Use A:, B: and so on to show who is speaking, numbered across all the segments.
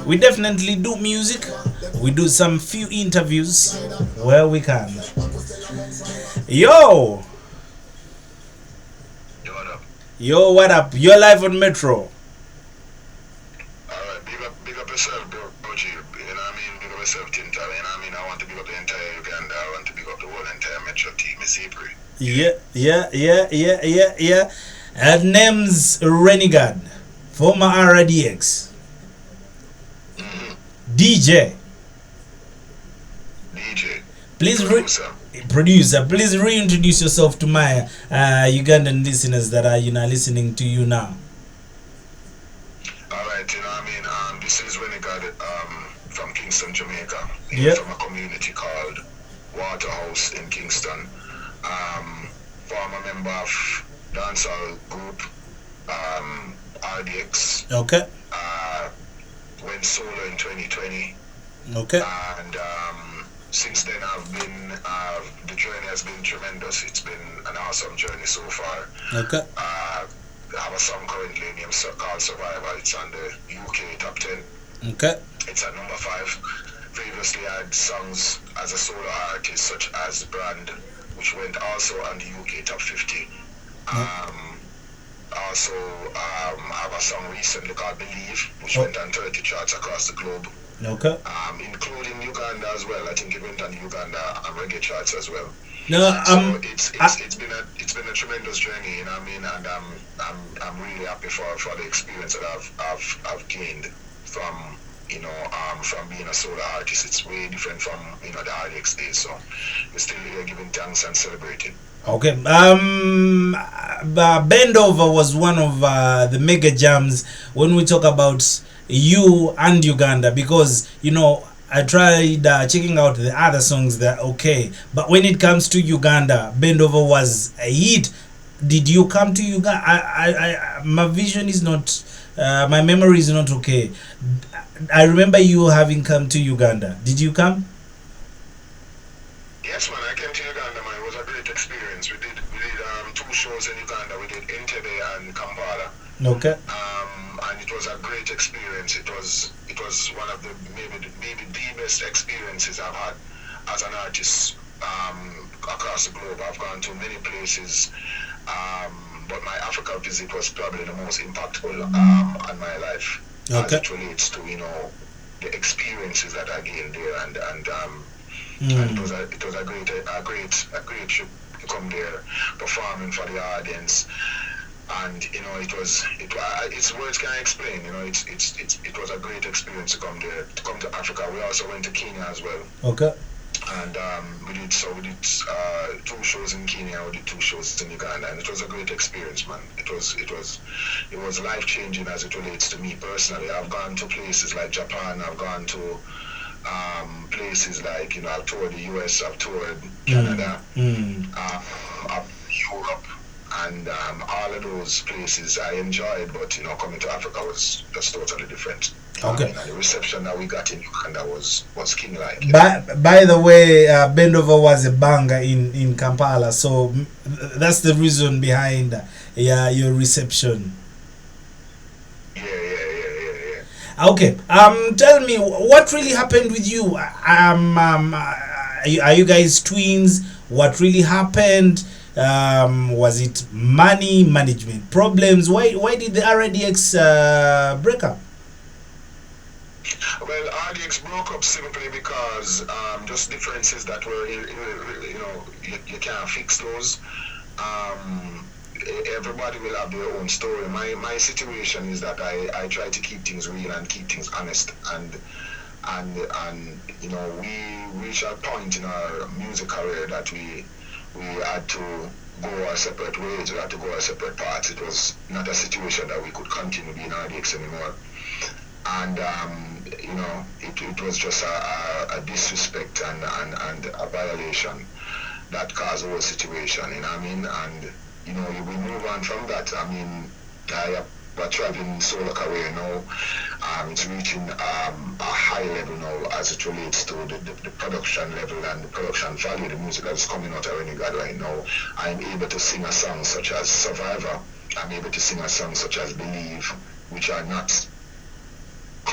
A: We definitely do music. We do some few interviews where we can. Yo,
B: Yo, what up?
A: yo, what up? You're live on Metro.
B: Alright, big up yourself, bro. G, you know what I mean? Big up yourself, Tintah, you know what I mean? I want to big up the entire Uganda. I want to big up the whole entire Metro team. It's April.
A: Yeah, yeah, yeah, yeah, yeah, yeah. Name's Renigad, former RDX.
B: Mm-hmm.
A: DJ,
B: Deejay,
A: please
B: producer.
A: producer, please reintroduce yourself to my Ugandan listeners that are listening to you now.
B: Alright, you know what I mean? This is Renigad from Kingston, Jamaica.
A: Yep.
B: From a community called Waterhouse in Kingston. Former member of dancehall group RDX.
A: Okay.
B: Went solo in 2020.
A: Okay.
B: And since then, the journey has been tremendous. It's been an awesome journey so far.
A: Okay.
B: I have a song currently named called Survivor. It's on the UK top 10.
A: Okay.
B: It's at number 5. Previously, I had songs as a solo artist such as Brand, which went also on the UK top 50. Also, I have a song recently called Believe, which went on 30 charts across the globe.
A: Okay.
B: Including Uganda as well. I think it went on Uganda and reggae charts as well.
A: No,
B: So it's been a tremendous journey, you know what I mean, and I'm really happy for the experience that I've gained from from being a solo artist. It's way different from the RDX days. So we're still here giving thanks and celebrating.
A: Okay. Bendover was one of the mega jams when we talk about you and Uganda, because I tried checking out the other songs that okay, but when it comes to Uganda, Bendover was a hit. Did you come to Uganda? My vision is not, my memory is not okay. I remember you having come to Uganda. Did you come?
B: Yes, man, I came to Uganda, man. It was a great experience. We did 2 shows in Uganda. We did Entebbe and Kampala.
A: Okay.
B: And it was a great experience. It was one of the maybe the best experiences I've had as an artist across the globe. I've gone to many places, but my Africa visit was probably the most impactful on my life, as
A: Okay.
B: it relates to the experiences that I gained there, and it was a great trip to come there, performing for the audience. And it's words can't explain. It was a great experience to come there, to come to Africa. We also went to Kenya as well,
A: Okay.
B: and we did 2 shows in Kenya. We did 2 shows in Uganda, and it was a great experience, man. It was life changing as it relates to me personally. I've gone to places like Japan. I've gone to places like I've toured the US. I've toured Canada, Europe. And all of those places I enjoyed, but coming to Africa was just totally different.
A: Okay.
B: And the reception that we got in Uganda was king-like.
A: By the way, Bendover was a banger in Kampala, so that's the reason behind your reception.
B: Yeah.
A: Okay. Tell me what really happened with you. Are you guys twins? What really happened? Was it money management problems? Why did the RDX break up?
B: Well, RDX broke up simply because just differences that were you can't fix those. Everybody will have their own story. My situation is that I try to keep things real and keep things honest, and we reached a point in our music career that we had to go our separate ways. We had to go our separate paths. It was not a situation that we could continue being RDX anymore. And it was just a disrespect and a violation that caused the whole situation. You know what I mean? And we move on from that. I mean, I have a traveling solo career now. It's reaching a high level now as it relates to the production level and the production value, the music that's coming out of Renigad right now. I'm able to sing a song such as Survivor. I'm able to sing a song such as Believe, which are not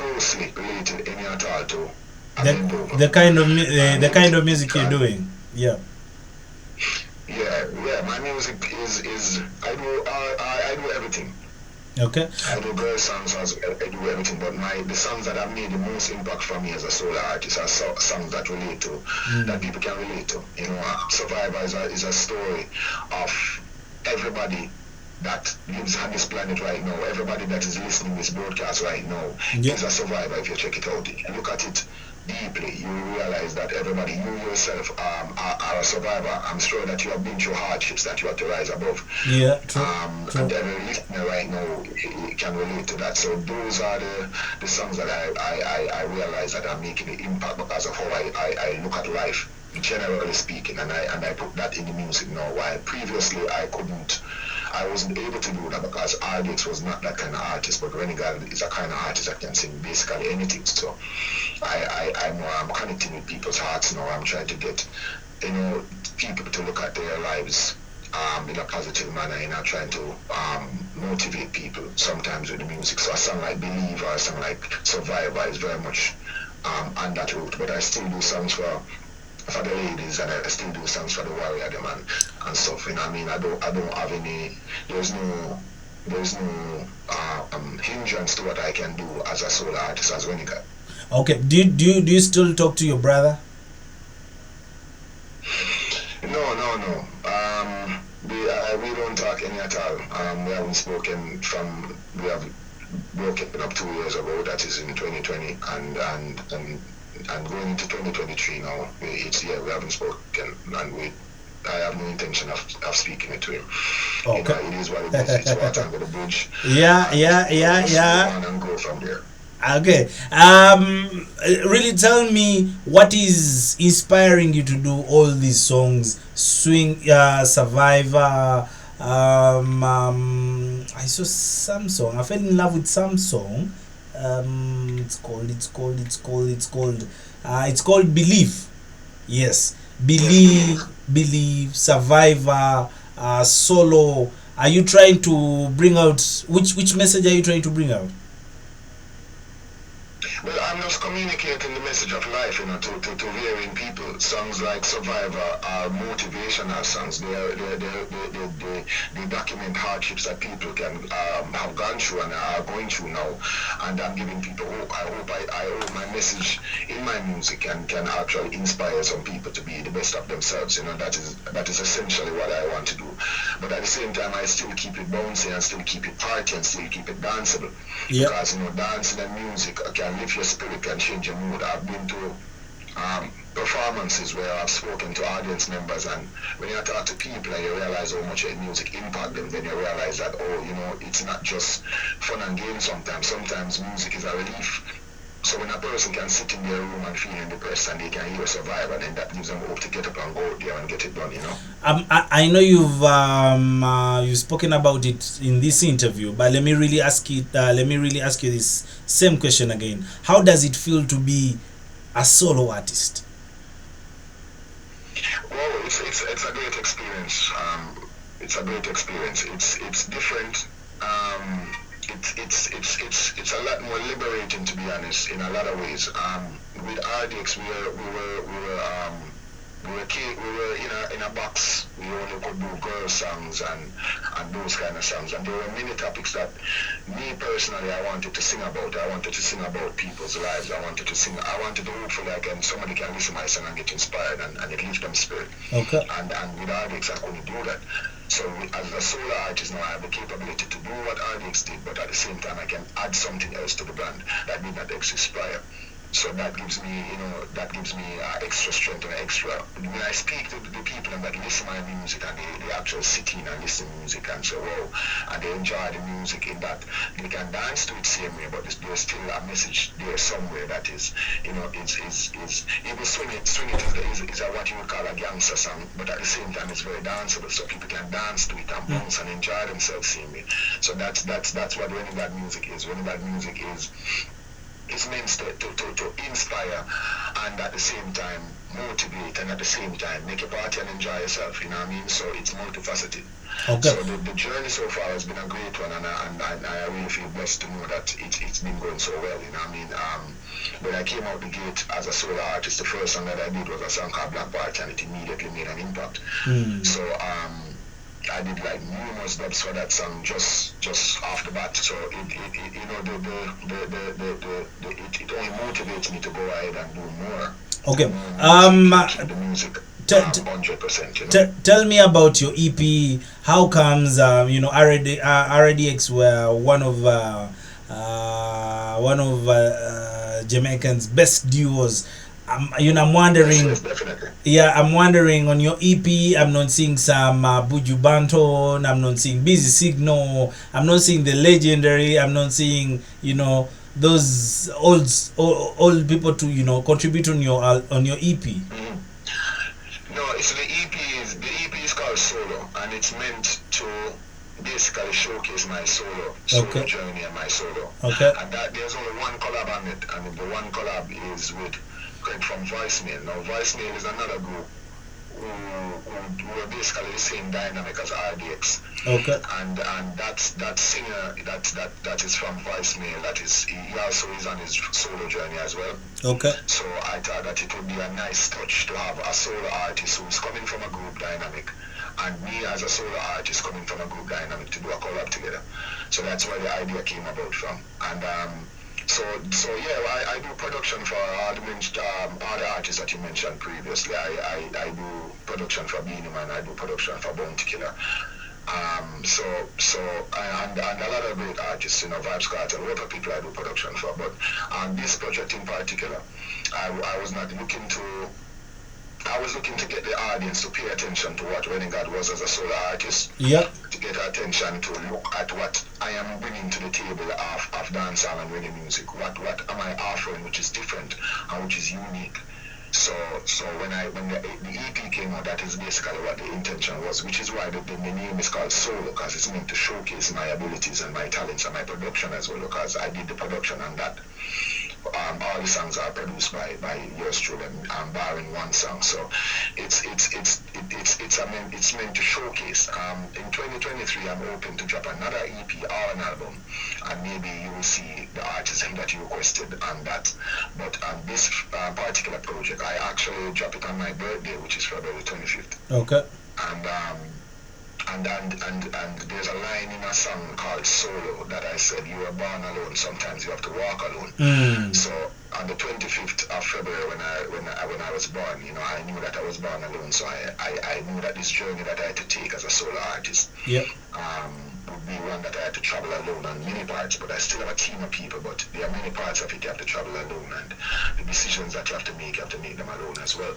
B: closely related any at all to a
A: The
B: bend over.
A: the kind of
B: And
A: the kind of music you're doing. Yeah.
B: yeah, my music is I do everything.
A: Okay.
B: I do girl songs as well, I do everything, but the songs that have made the most impact for me as a solo artist are songs that relate to, that people can relate to. You know, Survivor is a story of everybody that lives on this planet right now. Everybody that is listening to this broadcast right now
A: Yeah.
B: is a survivor. If you check it out, if you look at it deeply, you realize that everybody, you yourself, are a survivor. I'm sure that you have been through hardships that you have to rise above.
A: Yeah. True. True.
B: And every listener right now can relate to that. So those are the songs that I realize that I'm making an impact because of how I look at life, generally speaking, and I put that in the music now. While previously I wasn't able to do that because RDX was not that kind of artist, but Renigad is a kind of artist that can sing basically anything. So I'm connecting with people's hearts now. I'm trying to get, you know, people to look at their lives in a positive manner, and I'm trying to motivate people sometimes with the music. So a song like Believe or a song like Survivor is very much on that route. But I still do songs for the ladies, and I still do songs for the warrior them and stuff. You know what I mean? I don't have any. There's no hindrance to what I can do as a solo artist as Renegade.
A: Okay. Do you still talk to your brother?
B: No. We don't talk any at all. We haven't spoken from. We have broken up 2 years ago. That is in 2020, and going into 2023 now. We haven't spoken, and I have no intention of speaking it to him.
A: Okay.
B: You know, it is what it is. It's water under the bridge.
A: Yeah.
B: Just move on and go from there.
A: Okay. Really tell me what is inspiring you to do all these songs, Swing, Survivor. I saw some song. I fell in love with some song. It's called Belief. Yes, Believe, Survivor, Solo. Are you trying to bring out which message are you trying to bring out?
B: Well, I'm just communicating the message of life, you know, to varying people. Songs like Survivor are motivational songs. They document hardships that people can have gone through and are going through now. And I'm giving people hope. I hope my message in my music can actually inspire some people to be the best of themselves. You know, that is essentially what I want to do. But at the same time, I still keep it bouncy and still keep it party and still keep it danceable.
A: Yep.
B: Because, you know, dancing and music can lift your spirit, can change your mood. I've been to performances where I've spoken to audience members, and when you talk to people and you realize how much your music impact them, then you realize that, oh, you know, it's not just fun and games sometimes. Sometimes music is a relief. So when a person can sit in their room and feeling depressed and they can hear Survivor, then that gives them hope to get up and go out there and get it done, you know.
A: I know you've spoken about it in this interview, but let me really ask you this same question again. How does it feel to be a solo artist?
B: Well, it's a great experience. It's a great experience. It's different. It's a lot more liberating, to be honest, in a lot of ways. With RDX, we were in a box. We only could do girl songs and those kind of songs. And there were many topics that me personally I wanted to sing about. I wanted to sing about people's lives. I wanted to hopefully somebody can listen to my song and get inspired and it lift them spirit.
A: Okay.
B: And with RDX I couldn't do that. So as a solo artist now I have the capability to do what RDX did, but at the same time I can add something else to the brand that did not exist prior. So that gives me, extra strength and extra. When I speak to the people and that listen to my music and they actually sit in and listen to music and say, wow, and they enjoy the music in that they can dance to it same way, but there's still a message there somewhere that is, even swing it is what you would call a gangster song, but at the same time it's very danceable, so people can dance to it and bounce and enjoy themselves same way. So that's what Renegad music is. Renegad music is meant to inspire and at the same time motivate, and at the same time make a party and enjoy yourself, you know what I mean? So it's multifaceted.
A: Okay.
B: So the journey so far has been a great one, and I really feel blessed to know that it's been going so well, you know what I mean? When I came out the gate as a solo artist, the first song that I did was a song called Black Party, and it immediately made an impact. So I did like numerous dubs for that song just off the bat. So it you know it only motivates me to go ahead and do more.
A: Okay.
B: Keep the music 100%. You know?
A: Tell me about your EP. How comes you know RDX were one of Jamaican's best duos. You know, I'm wondering.
B: Yes, definitely.
A: Yeah, I'm wondering on your EP. I'm not seeing some Buju Banton. I'm not seeing Busy Signal. I'm not seeing the legendary. I'm not seeing, you know, those old people to, you know, contribute on your EP.
B: No, it's the EP is called Solo, and it's meant to basically showcase my solo journey and my solo.
A: Okay.
B: And that there's only one collab on it, and the one collab is with Craig from Voicemail. Now Voicemail is another group who are basically the same dynamic as RDX.
A: Okay.
B: And that singer that is from Voicemail, he also is on his solo journey as well.
A: Okay.
B: So I thought that it would be a nice touch to have a solo artist who's coming from a group dynamic, and me as a solo artist coming from a group dynamic to do a collab together. So that's where the idea came about from. And so yeah, I do production for all the artists that you mentioned previously. I do production for Beanie Man, I do production for Bounty Killer. And a lot of great artists, you know, Vibes Cartel, a lot of people I do production for. But on this project in particular, I was looking to get the audience to pay attention to what Renigad was as a solo artist.
A: Yeah.
B: To get attention to look at what I am bringing to the table of dancehall and reggae music. What am I offering which is different and which is unique? So when the EP came out, that is basically what the intention was, which is why the name is called Solo, because it's meant to showcase my abilities and my talents and my production as well, because I did the production on that. All the songs are produced by yours truly, barring one song. So it's meant to showcase. In 2023, I'm hoping to drop another EP or an album, and maybe you will see the artism that you requested on that. But on this particular project, I actually drop it on my birthday, which is February 25th.
A: Okay.
B: And there's a line in a song called Solo that I said, you were born alone, sometimes you have to walk alone. So on the 25th of February when I was born, you know, I knew that I was born alone. So I knew that this journey that I had to take as a solo artist would be one that I had to travel alone on many parts, but I still have a team of people, but there are many parts of it you have to travel alone, and the decisions that you have to make them alone as well.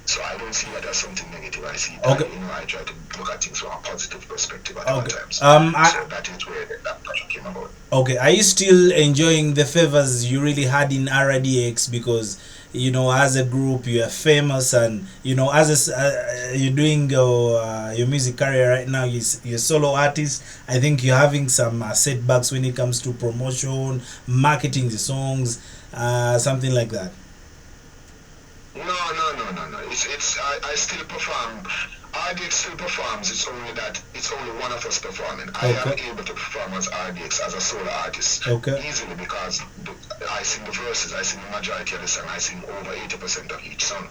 B: So I don't see that as something negative. I see that, you know, I try to look at things from a positive perspective at all times. So that is where that project came about. Okay,
A: are you still enjoying the favors you really had in RDX? Because, you know, as a group you are famous, and, you know, as you're doing your music career right now, you're solo artist. I think you're having some setbacks when it comes to promotion, marketing the songs, something like that.
B: No. I still perform. RDX still performs. It's only that it's only one of us performing. I am able to perform as RDX as a solo artist easily, because I sing the verses, I sing the majority of the song, I sing over 80% of each song.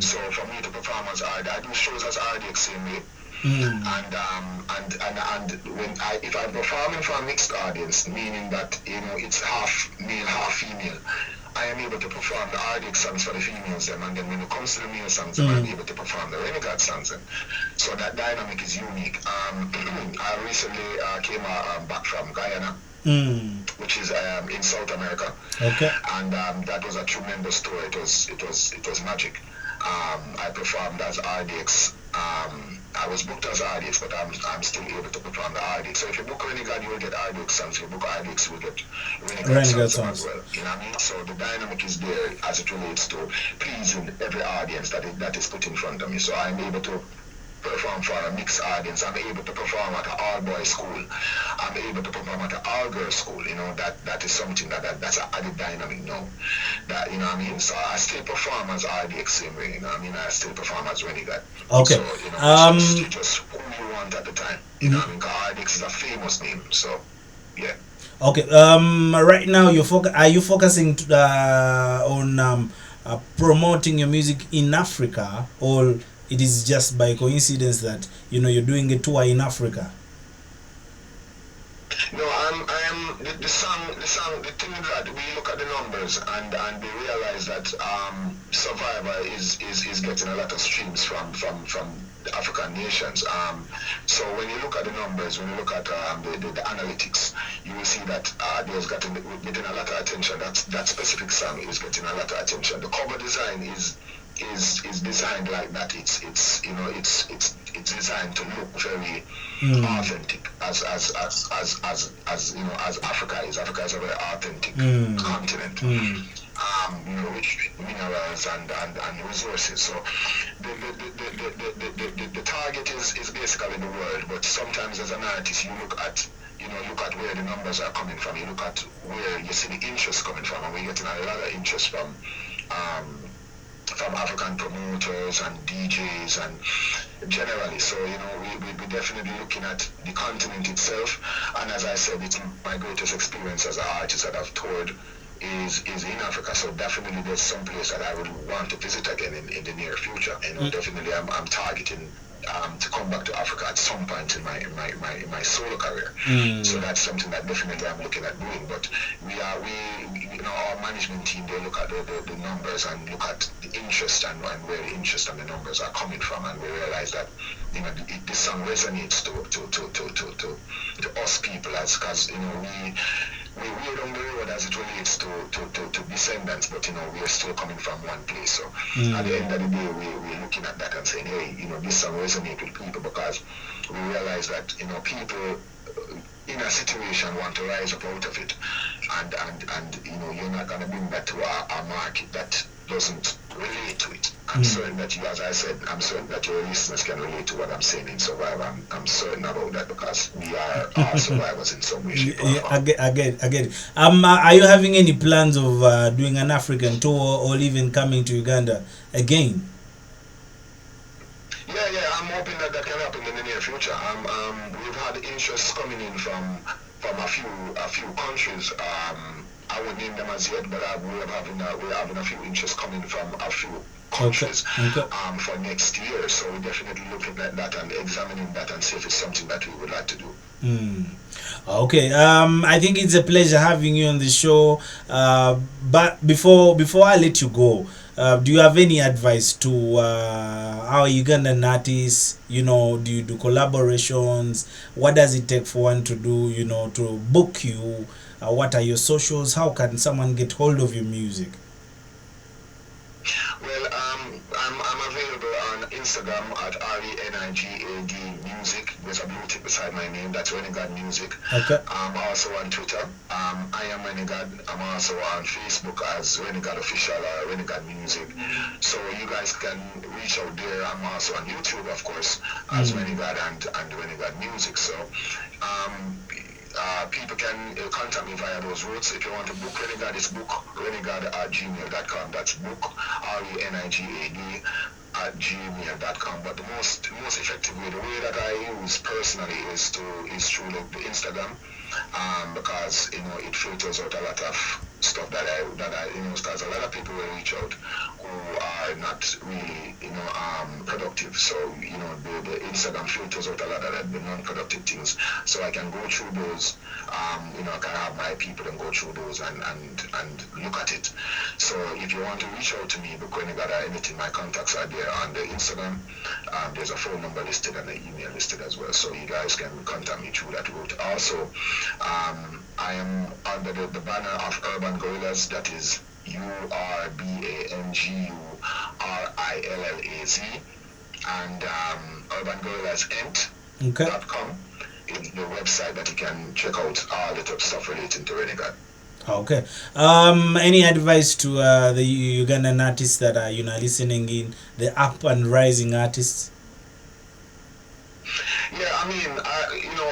B: So for me to perform as RDX, I do shows as RDX same way. And when if I'm performing for a mixed audience, meaning that, you know, it's half male, half female, I am able to perform the RDX songs for the females, and then when it comes to the male songs, I'm able to perform the Renegade songs. So that dynamic is unique. I recently came back from Guyana, which is in South America. Okay. And that was a tremendous tour. It was magic. I performed as RDX. I was booked as RDX, but I'm still able to perform the RDX. So if you book Renigad, you will get RDX songs. If you book RDX, you will get Renigad songs as well. You know what I mean? So the dynamic is there as it relates to pleasing every audience that is put in front of me. So I'm able to perform for a mixed audience. I'm able to perform at an all-boys school. I'm able to perform at an all-girls school. You know, that is something that's an added dynamic now. that, you know what I mean? So I still perform as RDX same way, you know what I mean? I still perform as Renigad. So,
A: Okay.
B: you know,
A: Um.
B: it's just who you want at the time, you know
A: mhm.
B: what I mean? Because RDX is a famous name, so yeah.
A: Okay. Right now, are you focusing on promoting your music in Africa, or it is just by coincidence that you're doing a tour in Africa?
B: No, the thing is that we look at the numbers and we realize that Survivor is getting a lot of streams from the African nations. So when you look at the numbers, when you look at the analytics, you will see that there's getting a lot of attention. That specific song is getting a lot of attention. The cover design is designed like that. It's designed to look very
A: Mm.
B: authentic as you know, as Africa is. Africa is a very authentic
A: Mm.
B: continent.
A: Mm.
B: You know, rich with minerals and resources. So the target is basically the world. But sometimes as an artist, you look at where the numbers are coming from. You look at where you see the interest coming from, and we're getting a lot of interest um, from African promoters and DJs and generally. So, you know, we're definitely looking at the continent itself. And as I said, it's my greatest experience as an artist that I've toured is in Africa. So definitely there's some place that I would want to visit again in the near future. You know, definitely I'm targeting to come back to Africa at some point in my solo career.
A: Mm.
B: So that's something that definitely I'm looking at doing. But you know, our management team, they look at the numbers and look at the interest and where the interest and the numbers are coming from, and we realize that, you know, this song resonates to us people, as because, you know, we're down the road as it relates to descendants, but, you know, we are still coming from one place. So at the end of the day, we're looking at that and saying, hey, you know, this song resonates with people because we realize that, you know, people in a situation want to rise up out of it, and you know, you're not going to bring that to a market that doesn't relate to it. I'm certain that you, as I said, I'm certain that your listeners can relate to what I'm saying in Survivor. I'm certain about that because we are all survivors in some way, shape, or
A: Yeah,
B: form.
A: I get it. Are you having any plans of doing an African tour or even coming to Uganda again?
B: Yeah, I'm hoping that that can happen in the near future. We've had interest coming in from a few countries. I won't name them as yet, but we're having a few interests coming from a few
A: Okay.
B: countries
A: Okay.
B: for next year. So we're definitely looking at that and examining that and see if it's something that we would like to do.
A: Mm. Okay. I think it's a pleasure having you on the show. But before I let you go, do you have any advice to our Ugandan artists? Do you do collaborations? What does it take for one to do? To book you. What are your socials? How can someone get hold of your music?
B: Well, I'm available on Instagram at RENIGAD Music. There's a blue tick beside my name. That's Renigad Music.
A: Okay.
B: I'm also on Twitter. I am Renigad. I'm also on Facebook as Renigad Official or Renigad Music. So you guys can reach out there. I'm also on YouTube, of course, as Renigad and Renigad Music. So people can contact me via those routes. If you want to book Renegad, it's book renegad@gmail.com. That's book RENIGAD at gmail.com. But the most effective way, the way that I use personally is through the Instagram, because, you know, it filters out a lot of stuff that I you know, because a lot of people will reach out who are not really, you know, productive. So, you know, the Instagram filters out a lot of the non-productive things. So I can go through those, you know, I can have my people and go through those and look at it. So if you want to reach out to me, book Renegad or anything, my contacts are there on the Instagram. There's a phone number listed and an email listed as well. So you guys can contact me through that route. Also, I am under the banner of Urban Gorillas. That is URBANGURILLAZ, and Urban Gorillas
A: Okay.
B: Inc.com is the website that you can check out all the top stuff relating to Renegade.
A: Okay. Any advice to the Ugandan artists that are listening in, the up and rising artists?
B: Yeah, I mean, you know,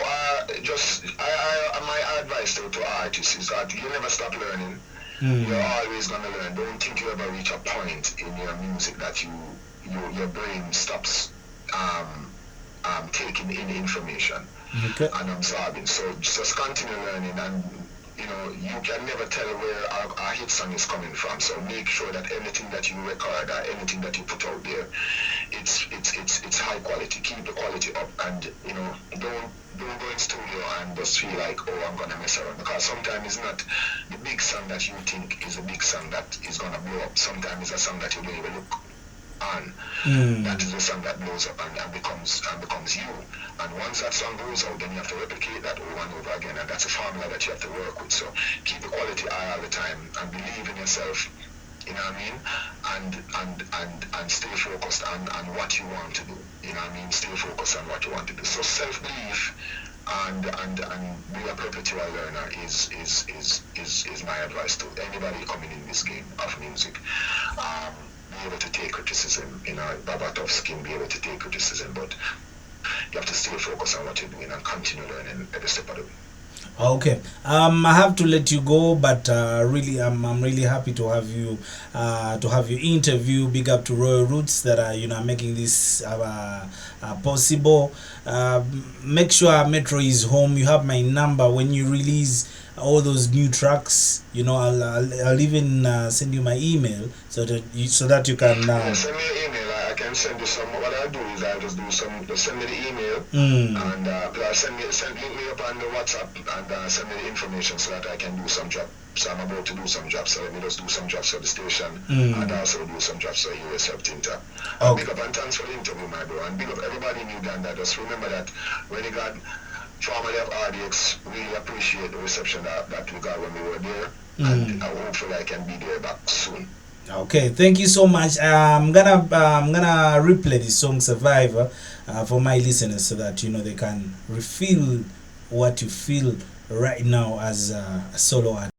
B: my advice to artists is that you never stop learning. You're always gonna learn. Don't think you ever reach a point in your music that your brain stops taking in information
A: Okay.
B: and absorbing. So just continue learning, and you can never tell where our hit song is coming from. So make sure that anything that you record or anything that you put out there, it's high quality. Keep the quality up, and don't go in studio and just feel like, oh, I'm gonna mess around, because sometimes it's not the big song that you think is a big song that is gonna blow up. Sometimes it's a song that you don't even look on. That is the song that blows up and becomes you. And once that song goes out, then you have to replicate that over and over again, and that's a formula that you have to work with. So keep the quality high all the time and believe in yourself. You know what I mean? And stay focused on what you want to do. You know what I mean? Stay focused on what you want to do. So self-belief and be a perpetual learner is my advice to anybody coming in this game of music. Be able to take criticism, Baba Tough Skin, be able to take criticism, but you have to stay focused on what you're doing and continue learning every step of the way.
A: Okay. I have to let you go, but really, I'm really happy to have you interview. Big up to Royal Roots that are making this possible. Make sure Metro is home. You have my number when you release all those new tracks. I'll even send you my email so that you can.
B: Yeah, send me an email. I can send you some. What I do is I just send me the email and send link me up on the WhatsApp and send me the information so that I can do some job. So I'm about to do some jobs, so let me just do some jobs for the station and also do some jobs for USF Tintah.
A: Okay.
B: Big up and thanks for the interview, my bro. And big up everybody in Uganda. Just remember that Renigad, formerly of RDX, really appreciate the reception that we got when we were there. And hopefully I can be there back soon.
A: Okay, thank you so much. I'm gonna replay the song Survivor for my listeners so that they can feel what you feel right now as a solo artist.